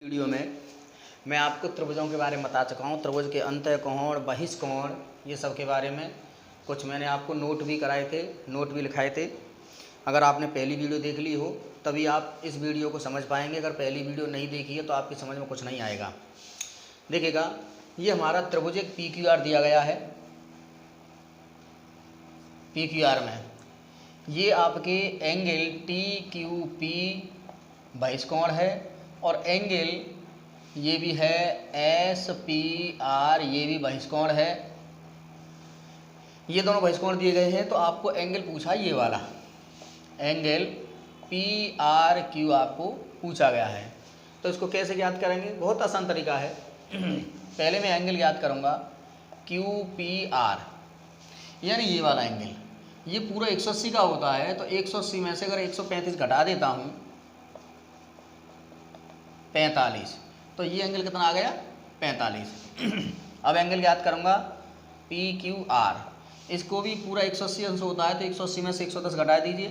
Video में मैं आपको त्रिभुजों के बारे में बता चुका हूँ। त्रिभुज के अंतःकोण, बहिष्कोण, ये सब के बारे में कुछ मैंने आपको नोट भी कराए थे, नोट भी लिखाए थे। अगर आपने पहली वीडियो देख ली हो तभी आप इस वीडियो को समझ पाएंगे। अगर पहली वीडियो नहीं देखी है तो आपकी समझ में कुछ नहीं आएगा। देखिएगा, ये हमारा त्रिभुज एक PQR दिया गया है। PQR में ये आपके एंगल TQP बहिष्कोण है और एंगल ये भी है SPR, ये भी बहिष्कोण है। ये दोनों बहिष्कोण दिए गए हैं तो आपको एंगल पूछा ये वाला एंगल PRQ आपको पूछा गया है। तो इसको कैसे ज्ञात करेंगे? बहुत आसान तरीका है। पहले मैं एंगल ज्ञात करूँगा QPR, यानी ये वाला एंगल, ये पूरा 180 का होता है। तो 180 में से अगर 135 घटा देता हूँ 45, तो ये एंगल कितना आ गया? 45। अब एंगल ज्ञात करूँगा PQR, इसको भी पूरा 180 अंश होता है। तो 180 में से 110 घटा दीजिए,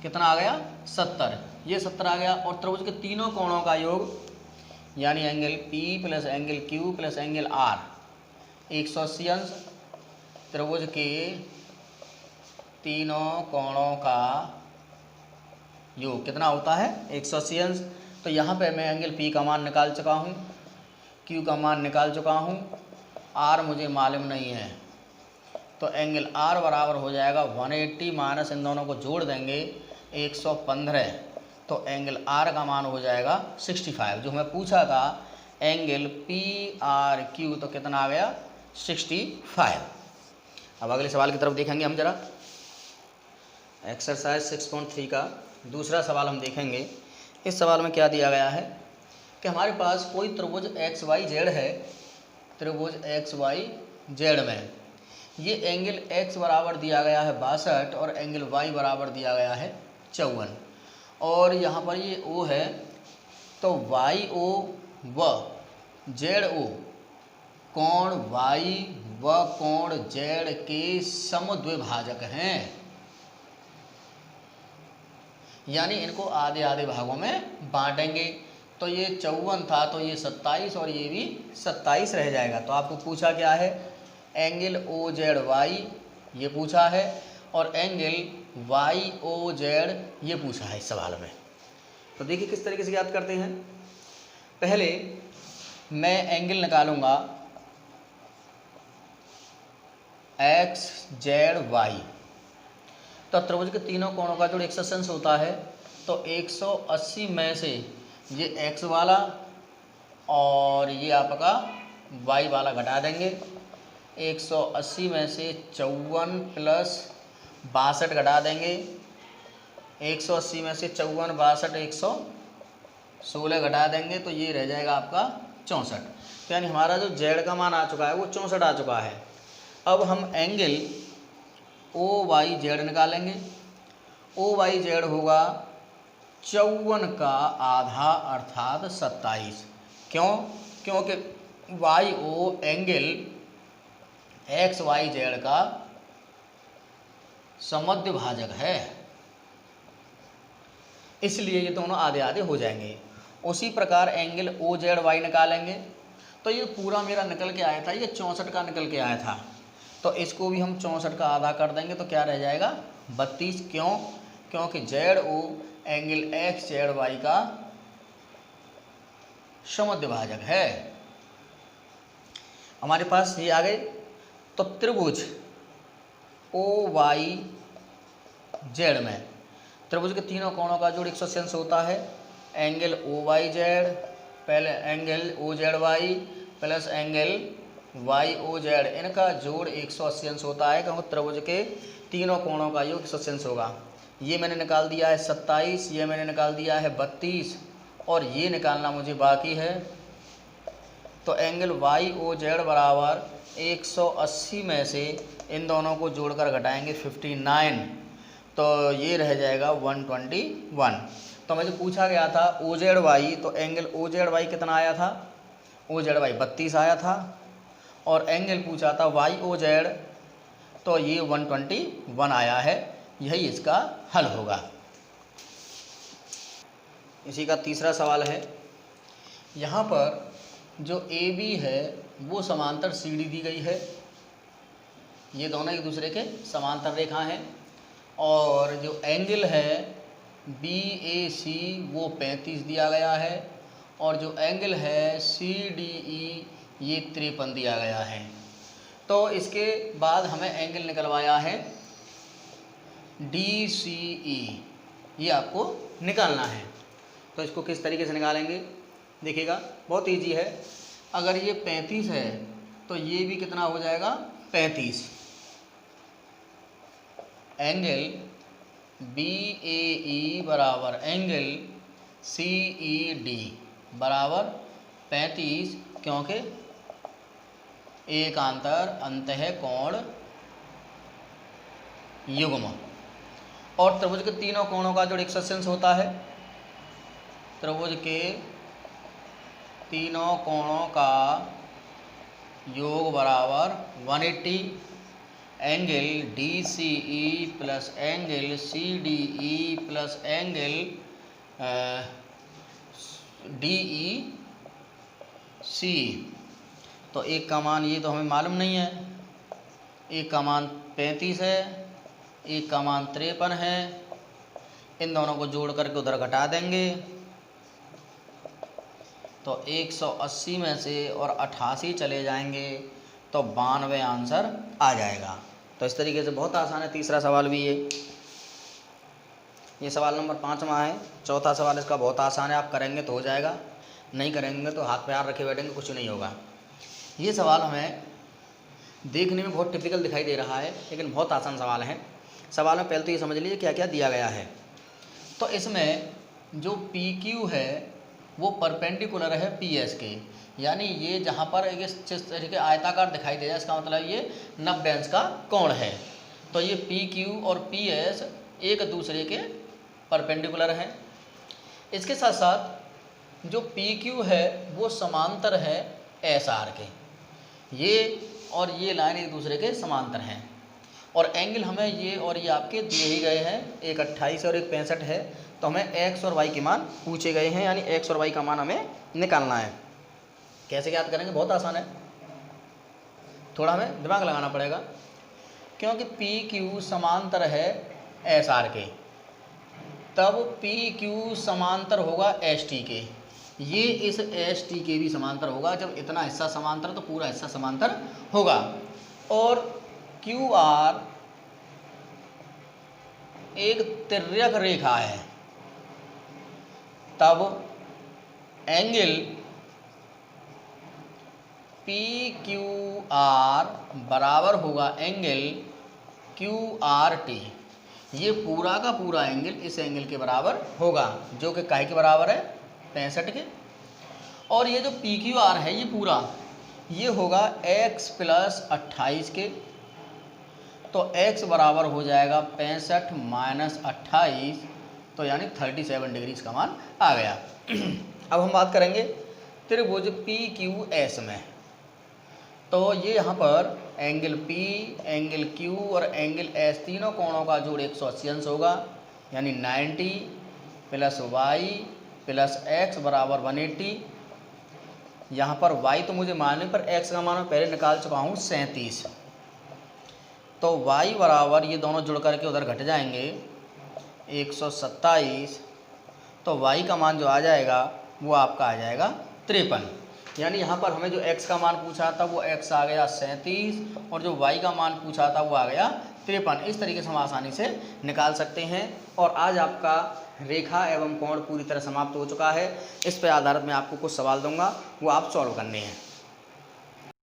कितना आ गया? 70। ये 70 आ गया। और त्रिभुज के तीनों कोणों का योग, यानी angle P plus angle Q plus angle R, 180 अंश त्रिभुज के तीनों कोणों का योग कितना होता है? 180 अंश। तो यहाँ पे मैं एंगल P का मान निकाल चुका हूँ, Q का मान निकाल चुका हूँ, R मुझे मालूम नहीं है। तो एंगल R बराबर हो जाएगा 180 माइनस इन दोनों को जोड़ देंगे 115। तो एंगल R का मान हो जाएगा 65। जो हमें पूछा था एंगल PRQ, तो कितना आ गया? 65। अब अगले सवाल की तरफ देखेंगे हम जरा। एक्सरसाइज 6.3 का दूसरा सवाल हम देखेंगे। इस सवाल में क्या दिया गया है कि हमारे पास कोई त्रिभुज XYZ है। त्रिभुज XYZ में ये एंगल X बराबर दिया गया है 62 और एंगल Y बराबर दिया गया है 54। और यहाँ पर ये O है, तो YO व ZO कोण Y व कोण Z के समद्विभाजक हैं। यानी इनको आधे आधे भागों में बांटेंगे। तो ये 54 था, तो ये 27 और ये भी 27 रह जाएगा। तो आपको पूछा क्या है? एंगल OZY ये पूछा है और एंगल YOZ ये पूछा है इस सवाल में। तो देखिए किस तरीके से याद करते हैं। पहले मैं एंगल निकालूंगा XZY। तो त्रिभुज के तीनों कोणों का जो 180 अंश होता है, तो 180 में से ये X वाला और ये आपका Y वाला घटा देंगे। 180 में से 54 प्लस 62 घटा देंगे। 180 में से 54 62 116 घटा देंगे, तो ये रह जाएगा आपका 64। तो यानी हमारा जो Z का मान आ चुका है वो 64 आ चुका है। अब हम एंगल OYZ निकालेंगे। OYZ होगा 54 का आधा अर्थात 27। क्यों? क्योंकि YO एंगल XYZ का समद्विभाजक है, इसलिए ये दोनों आधे आधे हो जाएंगे। उसी प्रकार एंगल OZY निकालेंगे। तो ये पूरा मेरा निकल के आया था, ये 64 का निकल के आया था। तो इसको भी हम 64 का आधा कर देंगे, तो क्या रह जाएगा? 32। क्यों? क्योंकि ZO एंगल XZY का समद्विभाजक है। हमारे पास ये आ गए। तो त्रिभुज OYZ में त्रिभुज के तीनों कोणों का जोड़ 180 अंश होता है। एंगल OYZ पहले angle OZY plus angle YOZ, इनका जोड़ 180 अंश होता है, क्योंकि त्रिभुज के तीनों कोणों का योग 180 अंश होगा। ये मैंने निकाल दिया है 27, ये मैंने निकाल दिया है 32 और ये निकालना मुझे बाकी है। तो एंगल YOZ बराबर 180 में से इन दोनों को जोड़कर घटाएंगे 59, तो ये रह जाएगा 121। तो मुझे पूछा गया था OZY, तो एंगल OZY कितना आया था? OZY 32 आया था। और एंगल पूछा था YOZ, तो ये 121 आया है। यही इसका हल होगा। इसी का तीसरा सवाल है। यहाँ पर जो ए बी है वो समांतर सी डी दी गई है, ये दोनों एक दूसरे के समांतर रेखा हैं, और जो एंगल है बी ए सी वो 35 दिया गया है, और जो एंगल है सी डी ई ये 53 दिया गया है। तो इसके बाद हमें एंगल निकलवाया है डी सी ई, ये आपको निकालना है। तो इसको किस तरीके से निकालेंगे देखिएगा, बहुत इजी है। अगर ये 35 है तो ये भी कितना हो जाएगा 35। एंगल बी ए ई बराबर एंगल सी ई डी बराबर 35, क्योंकि एकांतर अंतः कोण युग्म। और त्रिभुज के तीनों कोणों का जो 180 होता है, त्रिभुज के तीनों कोणों का योग बराबर 180। Angle D C E plus angle C D E plus angle D E C. तो एक का मान ये तो हमें मालूम नहीं है, एक का मान 35 है, एक का मान 53 है। इन दोनों को जोड़ करके उधर घटा देंगे तो 180 में से और 88 चले जाएंगे तो 92 आंसर आ जाएगा। तो इस तरीके से बहुत आसान है। तीसरा सवाल भी ये सवाल नंबर 5वां है। चौथा सवाल इसका बहुत आसान है, आप करेंगे तो हो जाएगा, नहीं करेंगे तो हाथ पैर रखे बैठेंगे कुछ नहीं होगा। ये सवाल हमें देखने में बहुत टिपिकल दिखाई दे रहा है, लेकिन बहुत आसान सवाल है। सवाल में पहले तो ये समझ लीजिए क्या क्या दिया गया है। तो इसमें जो पी क्यू है वो परपेंडिकुलर है पी एस के, यानी ये जहाँ पर एक जिस तरीके आयताकार दिखाई दे रहा है, इसका मतलब ये 90 अंश का कोण है। तो ये पी क्यू और पी एस एक दूसरे के परपेंडिकुलर हैं। इसके साथ साथ जो पी क्यू है वो समांतर है एस आर के, ये और ये लाइन एक दूसरे के समांतर हैं। और एंगल हमें ये और ये आपके दिए ही गए हैं, एक 28 और एक 65 है। तो हमें एक्स और वाई के मान पूछे गए हैं, यानी एक्स और वाई का मान हमें निकालना है। कैसे याद करेंगे, बहुत आसान है, थोड़ा हमें दिमाग लगाना पड़ेगा, क्योंकि पी क्यू समांतर है एस आर के, तब पी क्यू समांतर होगा एस टी के, ये इस एस टी के भी समांतर होगा। जब इतना हिस्सा समांतर तो पूरा हिस्सा समांतर होगा। और क्यू आर एक तिर्यक रेखा है, तब एंगल पी क्यू आर बराबर होगा एंगल क्यू आर टी। ये पूरा का पूरा एंगल इस एंगल के बराबर होगा, जो कि काहे के बराबर है 65 के। और ये जो पी क्यू आर है ये पूरा ये होगा x प्लस 28 के। तो x बराबर हो जाएगा 65 माइनस 28, तो यानी 37 डिग्री इसका मान आ गया। अब हम बात करेंगे त्रिभुज पी क्यू एस में। तो ये यहाँ पर एंगल P, एंगल Q और एंगल S तीनों कोणों का जोड़ 180 अंश होगा, यानी 90 प्लस y प्लस x बराबर 180। यहाँ पर y तो मुझे मालूम, पर x का मान मैं पहले निकाल चुका हूँ 37। तो y बराबर ये दोनों जुड़ करके उधर घट जाएंगे 127। तो y का मान जो आ जाएगा वो आपका आ जाएगा 53। यानी यहाँ पर हमें जो x का मान पूछा था वो x आ गया 37, और जो y का मान पूछा था वो आ गया 53। इस तरीके से हम आसानी से निकाल सकते हैं। और आज आपका रेखा एवं कोण पूरी तरह समाप्त हो चुका है। इस पर आधारित मैं आपको कुछ सवाल दूंगा, वो आप सॉल्व करने हैं।